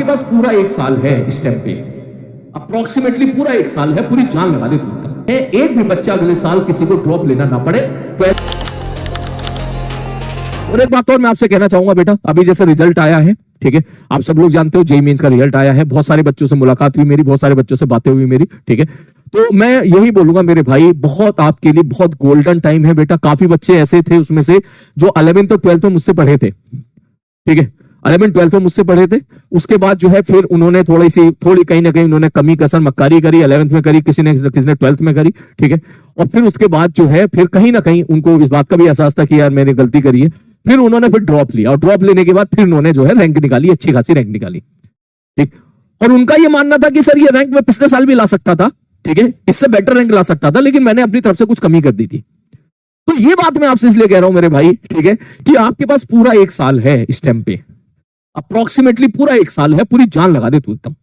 आपके पास पूरा एक साल है इस टाइम पे, अप्रोक्सीमेटली पूरा एक साल है, पूरी जान लगा दे तू। एक भी बच्चा अगले साल किसी को ड्रॉप लेना ना पड़े। और एक बात और मैं आपसे कहना चाहूंगा बेटा, अभी जैसे रिजल्ट आया है, ठीक है, आप सब लोग जानते हो जेईई मेंस का रिजल्ट आया है, बहुत सारे बच्चों से मुलाकात हुई मेरी, बहुत सारे बच्चों से बातें हुई मेरी, ठीक है। तो मैं यही बोलूंगा मेरे भाई, बहुत आपके लिए बहुत गोल्डन टाइम है बेटा। काफी बच्चे ऐसे थे उसमें से जो 11th और 12th में मुझसे पढ़े थे, ठीक है, 11th 12th में मुझसे पढ़े थे। उसके बाद जो है फिर उन्होंने थोड़ी कहीं ना कहीं उन्होंने कमी कसर मक्कारी करी, 11th में करी, किसी ने 12th में करी, ठीक है। और फिर उसके बाद जो है फिर कहीं ना कहीं उनको इस बात का भी एहसास था कि यार मैंने गलती करी है। फिर उन्होंने फिर ड्रॉप लिया और ड्रॉप लेने के बाद फिर उन्होंने जो है रैंक निकाली, अच्छी खासी रैंक निकाली, ठीक। और उनका ये मानना था कि सर ये रैंक मैं पिछले साल भी ला सकता था, ठीक है, इससे बेटर रैंक ला सकता था, लेकिन मैंने अपनी तरफ से कुछ कमी कर दी थी। तो ये बात मैं आपसे इसलिए कह रहा हूं मेरे भाई, ठीक है, कि आपके पास पूरा एक साल है इस टाइम पे, अप्रोक्सीमेटली पूरा एक साल है, पूरी जान लगा दे तू एकदम,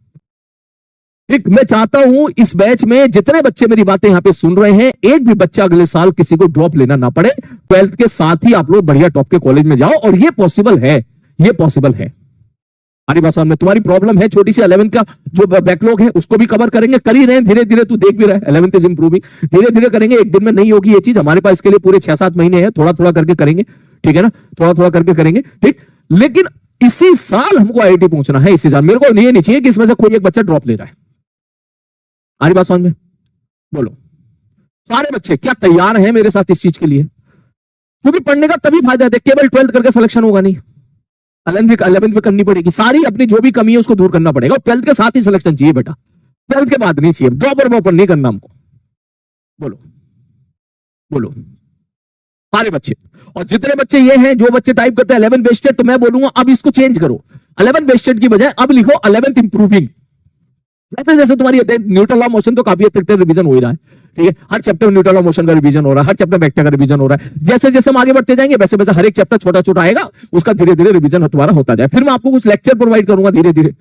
ठीक। मैं चाहता हूं इस बैच में जितने बच्चे मेरी बातें यहां पे सुन रहे हैं, एक भी बच्चा अगले साल किसी को ड्रॉप लेना ना पड़े। 12th के साथ ही आप लोग बढ़िया टॉप के कॉलेज में जाओ, और ये पॉसिबल है, ये पॉसिबल है। हमारी भाषा में तुम्हारी प्रॉब्लम है छोटी सी 11th का जो बैकलॉग है उसको भी कवर करेंगे, कर ही रहे हैं धीरे धीरे, तू देख भी रहा है 11th इज इंप्रूविंग, धीरे धीरे करेंगे। एक दिन में नहीं होगी ये चीज, हमारे पास इसके लिए पूरे 6-7 महीने हैं, थोड़ा थोड़ा करके करेंगे, ठीक है ना, थोड़ा थोड़ा करके करेंगे, ठीक। लेकिन इसी साल हमको आईआईटी पहुंचना है, इसी साल। मेरे को ये नहीं चाहिए कि इसमें से कोई एक बच्चा ड्रॉप ले रहा है। हमारी बात समझ में? बोलो सारे बच्चे क्या तैयार हैं मेरे साथ इस चीज के लिए? क्योंकि पढ़ने का तभी फायदा है, केवल 12th करके सिलेक्शन होगा नहीं, 11th में करनी पड़ेगी, सारी अपनी जो भी कमी है उसको दूर करना पड़ेगा। 12th के साथ ही सिलेक्शन चाहिए बेटा, 12th के बाद नहीं चाहिए, ड्रॉपर वॉपर नहीं करना हमको। बोलो बोलो सारे बच्चे। और जितने बच्चे ये हैं, जो बच्चे टाइप करते हैं 11th बेस्टेड, तो मैं बोलूंगा अब इसको चेंज करो, 11th बेस्टेड की बजाय अब लिखो 11th इंप्रूविंग। जैसे जैसे तुम्हारी न्यूटन लॉ मोशन तो काफी हद तक रिवीजन हो ही रहा है, ठीक है, हर चैप्टर में न्यूटन लॉ मोशन का रिवीजन हो रहा है, हर चैप्टर वेक्टर का रिवीजन हो रहा है। जैसे जैसे हम आगे बढ़ते जाएंगे वैसे वैसे हर एक चैप्टर छोटा छोटा आएगा, उसका धीरे धीरे रिवीजन तुम्हारा होता जाए। फिर मैं आपको कुछ लेक्चर प्रोवाइड करूंगा धीरे धीरे,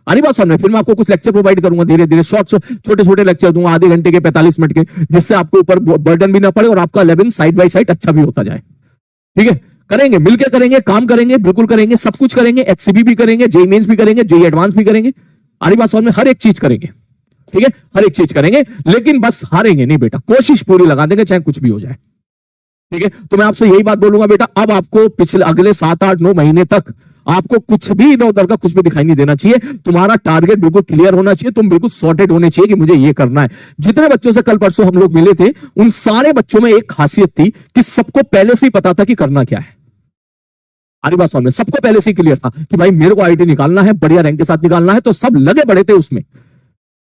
अरे बात समझ में, फिर मैं आपको कुछ लेक्चर प्रोवाइड करूंगा धीरे धीरे, छोटे छोटे लेक्चर दूंगा आधे घंटे के 45 मिनट के, जिससे आपको ऊपर बर्डन भी ना पड़े और आपका 11 साइड बाई साइड अच्छा भी होता जाए, ठीक है। करेंगे, मिलकर करेंगे, काम करेंगे, बिल्कुल करेंगे, सब कुछ करेंगे, एचसीबी भी करेंगे, जेईई मेंस भी करेंगे, जेईई एडवांस भी करेंगे, अरे बात समझ में, हर एक चीज करेंगे, ठीक है, हर एक चीज करेंगे। लेकिन बस हारेंगे नहीं बेटा, कोशिश पूरी लगा देंगे चाहे कुछ भी हो जाए, ठीक है। तो मैं आपसे यही बात बोलूंगा बेटा, अब आपको पिछले अगले 7-8-9 महीने तक आपको कुछ भी इधर उधर का कुछ भी दिखाई नहीं देना चाहिए। तुम्हारा टारगेट बिल्कुल क्लियर होना चाहिए, तुम बिल्कुल सॉर्टेड होने चाहिए कि मुझे ये करना है। जितने बच्चों से कल परसों हम लोग मिले थे, उन सारे बच्चों में एक खासियत थी कि सबको पहले से ही पता था कि करना क्या है। अरे बात समझ में, सबको पहले से ही क्लियर था कि भाई मेरे को आईआईटी निकालना है, बढ़िया रैंक के साथ निकालना है, तो सब लगे बड़े थे उसमें,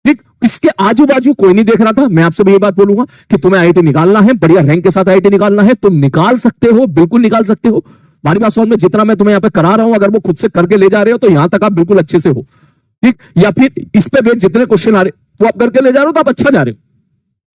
ठीक। इसके आजू बाजू कोई नहीं देख रहा था। मैं आपसे भी ये बात बोलूंगा कि तुम्हें आईआईटी निकालना है, बढ़िया रैंक के साथ आईआईटी निकालना है, तुम निकाल सकते हो, बिल्कुल निकाल सकते हो। हमारी बात समझ में, जितना मैं तुम्हें यहाँ पे करा रहा हूं, अगर वो खुद से करके ले जा रहे हो तो यहां तक आप बिल्कुल अच्छे से हो, ठीक। या फिर इस पे बेस जितने क्वेश्चन आ रहे वो आप करके ले जा रहे हो तो आप अच्छा जा रहे हो,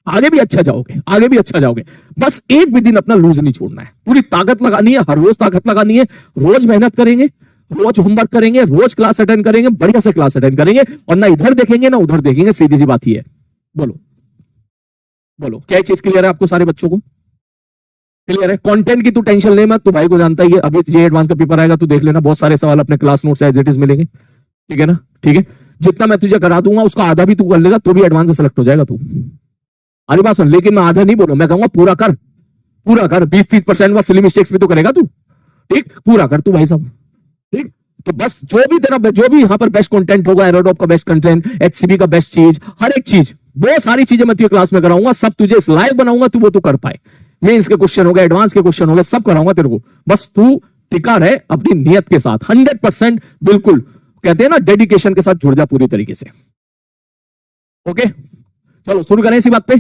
आगे भी अच्छा जाओगे, आगे भी अच्छा जाओगे। बस एक भी दिन अपना लूज नहीं छोड़ना है, पूरी ताकत लगानी है, हर रोज ताकत लगानी है, रोज मेहनत करेंगे, रोज होमवर्क करेंगे, रोज क्लास अटेंड करेंगे, बढ़िया से क्लास अटेंड करेंगे, और ना इधर देखेंगे ना उधर देखेंगे, सीधी सी बात ही है। बोलो बोलो क्या चीज क्लियर है आपको सारे बच्चों को? क्लियर है? कंटेंट की तू टेंशन ले मत, तू भाई को जानता ही है, अभी जेईई एडवांस का पेपर आएगा, तू देख लेना, बहुत सारे सवाल अपने क्लास नोट से एज इट इज मिलेंगे, ठीक है ना, ठीक है। जितना मैं तुझे करा दूंगा उसका आधा भी तू कर लेगा तो भी एडवांस में सेलेक्ट हो जाएगा तू। अरे बात सुन, लेकिन मैं आधा नहीं बोलूं, मैं कहूंगा पूरा कर, पूरा कर, 20-30% सिली मिस्टेक्स भी तो करेगा तू, ठीक, पूरा कर तू भाई साहब, ठीक। तो बस जो भी तेरा जो भी यहां पर बेस्ट कंटेंट होगा, एरोडॉप का बेस्ट कंटेंट, एचसीबी का बेस्ट चीज, हर एक चीज, बहुत सारी चीजें मैं तुझे क्लास में कराऊंगा, सब तुझे इस लायक बनाऊंगा तू वो तू कर पाए। मेंस के क्वेश्चन हो गए, एडवांस के क्वेश्चन हो गए, सब कराऊंगा तेरे को, बस तू टिका रहे अपनी नियत के साथ, 100% बिल्कुल कहते हैं ना डेडिकेशन के साथ जुड़ जा पूरी तरीके से। ओके, चलो शुरू करें इसी बात पे।